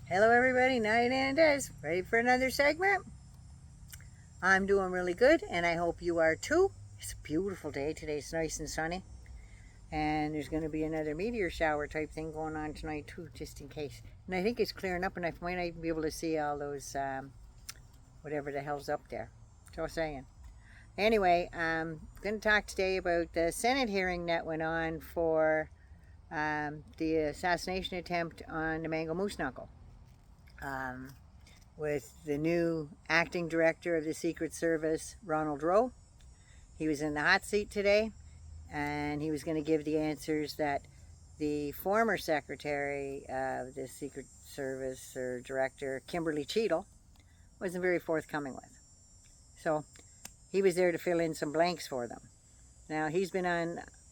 Hello everybody, Night and Des. Ready for another segment? I'm doing really good and I hope you are too. It's a beautiful day today. It's nice and sunny. And there's going to be another meteor shower type thing going on tonight too, just in case. And I think it's clearing up and I might not even be able to see all those, whatever the hell's up there. Just saying. Anyway, I'm going to talk today about the Senate hearing that went on for the assassination attempt on the Mango Moose Knuckle. With the new acting director of the Secret Service, Ronald Rowe. He was in the hot seat today, and he was going to give the answers that the former secretary of the Secret Service or director, Kimberly Cheadle, wasn't very forthcoming with. So he was there to fill in some blanks for them. Now he's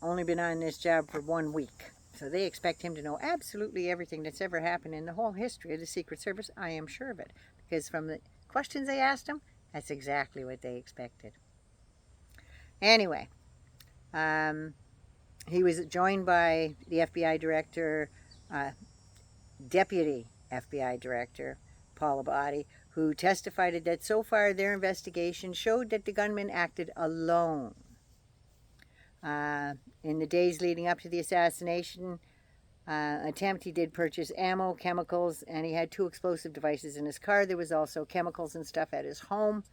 only been on this job for 1 week. So they expect him to know absolutely everything that's ever happened in the whole history of the Secret Service. I am sure of it. Because from the questions they asked him, that's exactly what they expected. Anyway, he was joined by the FBI director, Deputy FBI Director, Paul Abadi, who testified that so far their investigation showed that the gunman acted alone. In the days leading up to the assassination attempt, he did purchase ammo, chemicals, and he had 2 explosive devices in his car. There was also chemicals and stuff at his home.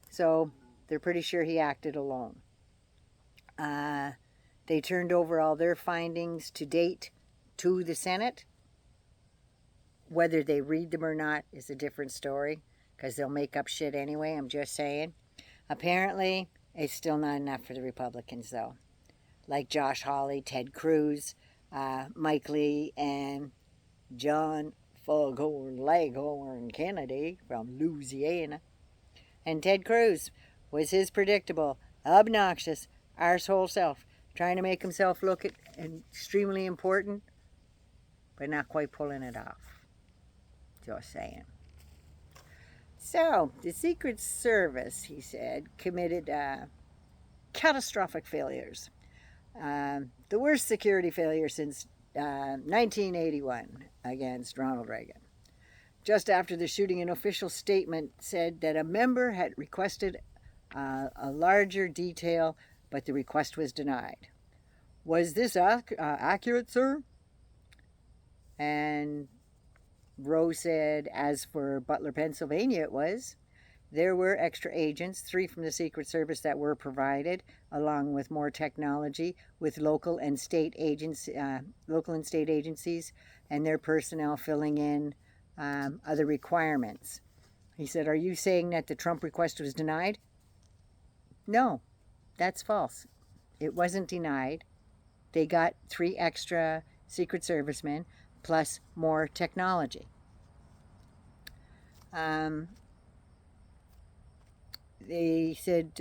So they're pretty sure he acted alone. They turned over all their findings to date to the Senate. Whether they read them or not is a different story, because they'll make up shit anyway, I'm just saying. Apparently, it's still not enough for the Republicans, though. Like Josh Hawley, Ted Cruz, Mike Lee, and John Foghorn Leghorn Kennedy from Louisiana. And Ted Cruz was his predictable, obnoxious, arsehole self, trying to make himself look extremely important, but not quite pulling it off. Just saying. So, the Secret Service, he said, committed catastrophic failures. The worst security failure since 1981 against Ronald Reagan. Just after the shooting, an official statement said that a member had requested a larger detail, but the request was denied. Was this accurate, sir? And Rowe said, as for Butler, Pennsylvania, it was. There were extra agents, 3 from the Secret Service, that were provided, along with more technology, with local and state agencies and their personnel filling in other requirements. He said, "Are you saying that the Trump request was denied?" No, that's false. It wasn't denied. They got 3 extra Secret Servicemen plus more technology. They said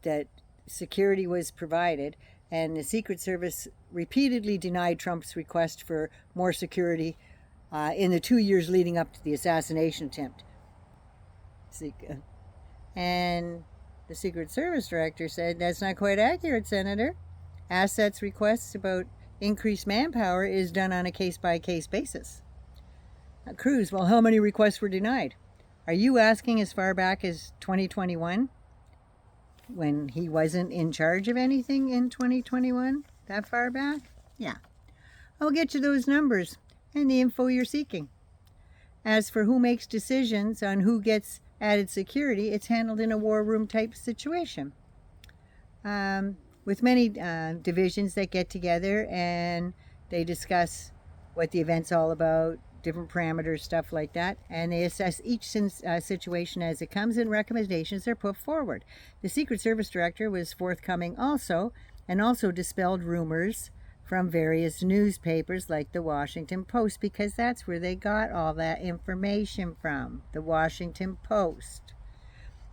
that security was provided, and the Secret Service repeatedly denied Trump's request for more security in the 2 years leading up to the assassination attempt. And the Secret Service director said, "That's not quite accurate, Senator. Assets requests about increased manpower is done on a case-by-case basis." Cruz, well, how many requests were denied? Are you asking as far back as 2021? When he wasn't in charge of anything in 2021? That far back? Yeah. I'll get you those numbers and the info you're seeking. As for who makes decisions on who gets added security, it's handled in a war room type situation. With many divisions that get together and they discuss what the event's all about, different parameters, stuff like that, and they assess each situation as it comes, and recommendations are put forward. The Secret Service director was forthcoming also, and also dispelled rumors from various newspapers like the Washington Post, because that's where they got all that information from, the Washington Post.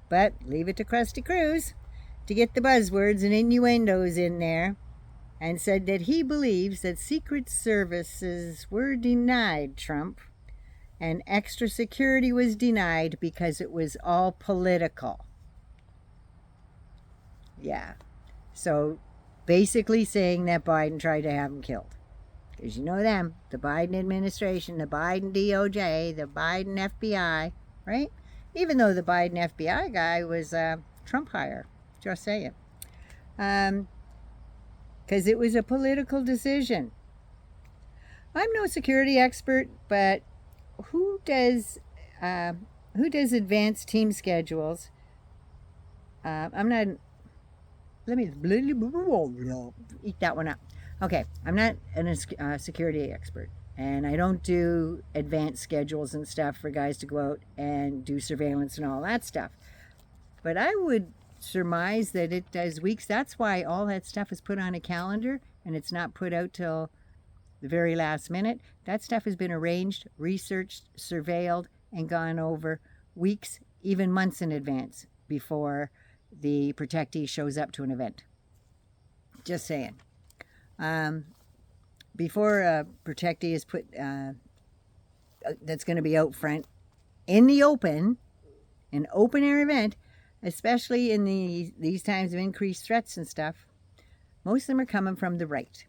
But leave it to Krusty Cruz to get the buzzwords and innuendos in there, and said that he believes that Secret Services were denied Trump, and extra security was denied because it was all political. Yeah. So basically saying that Biden tried to have him killed. Because you know them, the Biden administration, the Biden DOJ, the Biden FBI, right? Even though the Biden FBI guy was Trump hire, just saying. Because it was a political decision. I'm no security expert, but who does advanced team schedules? I'm not. Let me eat that one up. Okay, I'm not a security expert, and I don't do advanced schedules and stuff for guys to go out and do surveillance and all that stuff. But I would surmise that it does weeks. That's why all that stuff is put on a calendar and it's not put out till the very last minute. That stuff has been arranged, researched, surveilled, and gone over weeks, even months in advance before the protectee shows up to an event. Just saying. Before a protectee is put, that's going to be out front in the open, an open air event, especially in these times of increased threats and stuff, most of them are coming from the right,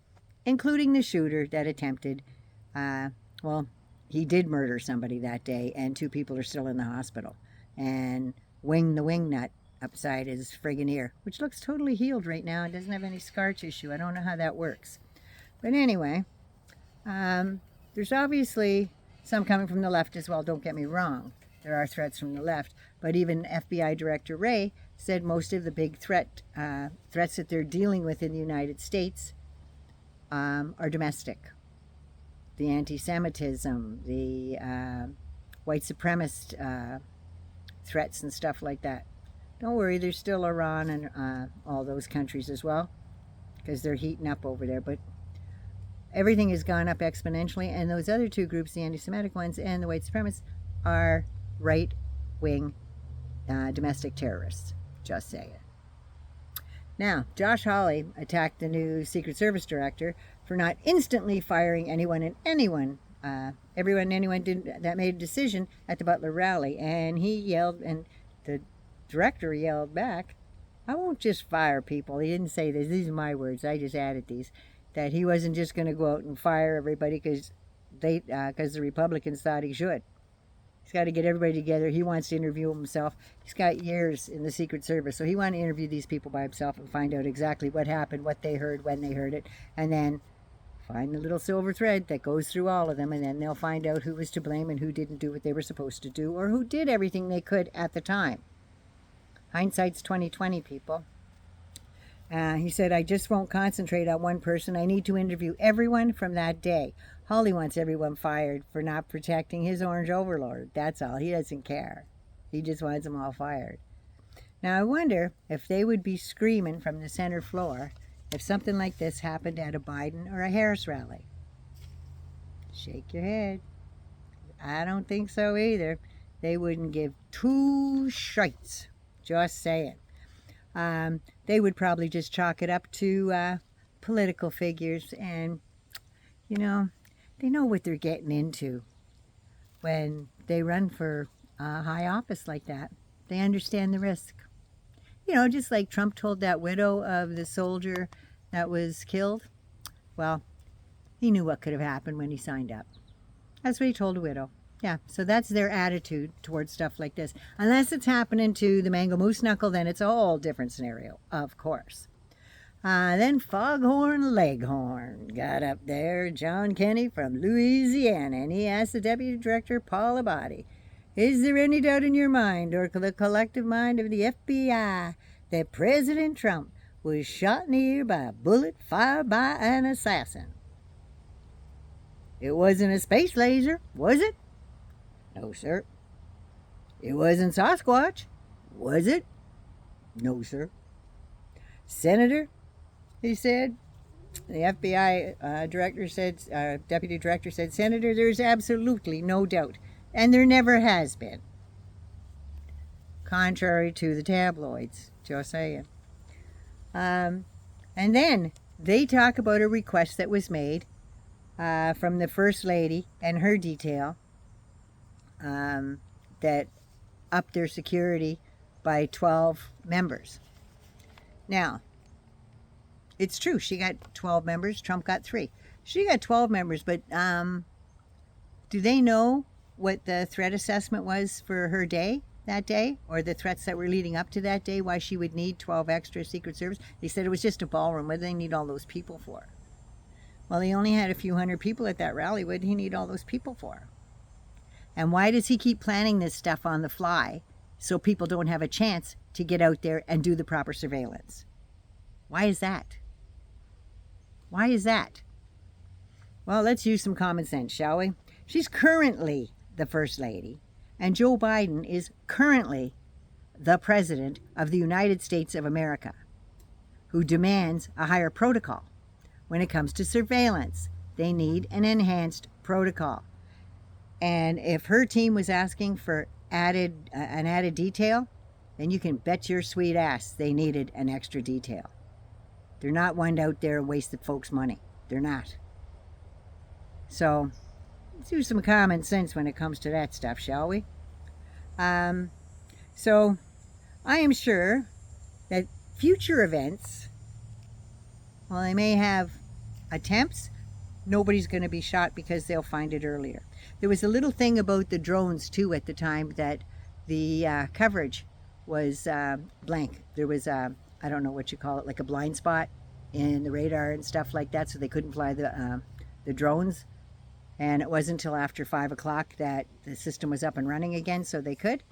including the shooter that attempted, well, he did murder somebody that day, and 2 people are still in the hospital. And Wing the wingnut upside his friggin' ear, which looks totally healed right now and doesn't have any scar tissue. I don't know how that works. But anyway, there's obviously some coming from the left as well, don't get me wrong. There are threats from the left, but even FBI Director Wray said most of the big threats that they're dealing with in the United States are domestic. The anti-Semitism, the white supremacist threats and stuff like that. Don't worry, there's still Iran and all those countries as well, because they're heating up over there. But everything has gone up exponentially, and those other 2 groups, the anti-Semitic ones and the white supremacists, are right-wing domestic terrorists. Just say it. Now, Josh Hawley attacked the new Secret Service director for not instantly firing anyone that made a decision at the Butler rally. And he yelled, and the director yelled back, "I won't just fire people." He didn't say this. These are my words. I just added these. That he wasn't just going to go out and fire everybody because the Republicans thought he should. He's got to get everybody together. He wants to interview himself. He's got years in the Secret Service, so he wanted to interview these people by himself and find out exactly what happened, what they heard, when they heard it, and then find the little silver thread that goes through all of them, and then they'll find out who was to blame and who didn't do what they were supposed to do, or who did everything they could at the time. Hindsight's 20/20, people. He said, "I just won't concentrate on one person. I need to interview everyone from that day." Hawley wants everyone fired for not protecting his orange overlord. That's all. He doesn't care. He just wants them all fired. Now, I wonder if they would be screaming from the center floor if something like this happened at a Biden or a Harris rally. Shake your head. I don't think so either. They wouldn't give 2 shites. Just saying. They would probably just chalk it up to political figures, and they know what they're getting into when they run for a high office like that. They understand the risk. Just like Trump told that widow of the soldier that was killed. Well, he knew what could have happened when he signed up. That's what he told a widow. Yeah, so that's their attitude towards stuff like this. Unless it's happening to the Mango Moose Knuckle, then it's a whole different scenario, of course. Then Foghorn Leghorn got up there, John Kenney from Louisiana, and he asked the Deputy Director, Paul Abadi, "Is there any doubt in your mind or the collective mind of the FBI that President Trump was shot in the ear by a bullet fired by an assassin?" "It wasn't a space laser, was it?" "No, sir." "It wasn't Sasquatch, was it?" "No, sir." "Senator," he said, the FBI Deputy Director said, "Senator, there's absolutely no doubt, and there never has been." Contrary to the tabloids, just saying. And then they talk about a request that was made from the First Lady and her detail that upped their security by 12 members. Now, it's true, she got 12 members, Trump got 3. She got 12 members, but do they know what the threat assessment was for her day that day, or the threats that were leading up to that day, why she would need 12 extra Secret Service? They said it was just a ballroom. What do they need all those people for? Well, he only had a few hundred people at that rally. What did he need all those people for? And why does he keep planning this stuff on the fly so people don't have a chance to get out there and do the proper surveillance? Why is that? Why is that? Well, let's use some common sense, shall we? She's currently the First Lady, and Joe Biden is currently the President of the United States of America, who demands a higher protocol. When it comes to surveillance, they need an enhanced protocol. And if her team was asking for an added detail, then you can bet your sweet ass they needed an extra detail. They're not one out there wasting folks' money. They're not. So let's use some common sense when it comes to that stuff, shall we? So I am sure that future events, while they may have attempts, nobody's going to be shot because they'll find it earlier. There was a little thing about the drones too at the time that the coverage was blank. There was I don't know what you call it, like a blind spot in the radar and stuff like that, so they couldn't fly the drones. And it wasn't until after 5 o'clock that the system was up and running again, so they could.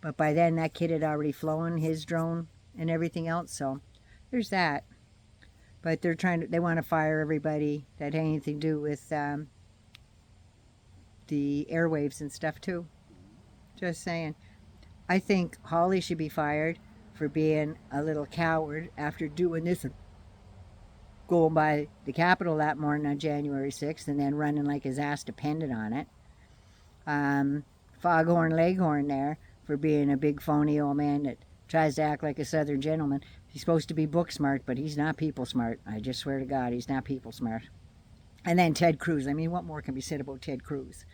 But by then, that kid had already flown his drone and everything else, so there's that. But they want to fire everybody that had anything to do with the airwaves and stuff too. Just saying. I think Hawley should be fired for being a little coward after doing this, going by the Capitol that morning on January 6th and then running like his ass depended on it. Foghorn Leghorn there for being a big phony old man that tries to act like a Southern gentleman. He's supposed to be book smart, but he's not people smart. I just swear to God, he's not people smart. And then Ted Cruz. I mean, what more can be said about Ted Cruz?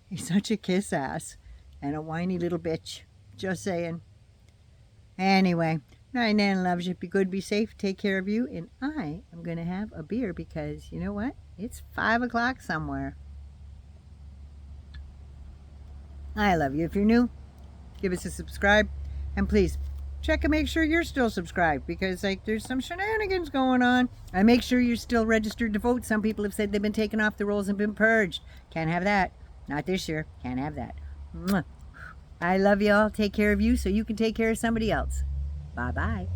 He's such a kiss ass and a whiny little bitch. Just saying. Anyway, night and loves you. Be good, be safe, take care of you. And I am going to have a beer because, you know what? It's 5 o'clock somewhere. I love you. If you're new, give us a subscribe. And please, check and make sure you're still subscribed because there's some shenanigans going on. And make sure you're still registered to vote. Some people have said they've been taken off the rolls and been purged. Can't have that. Not this year. Can't have that. Mwah. I love y'all. Take care of you so you can take care of somebody else. Bye-bye.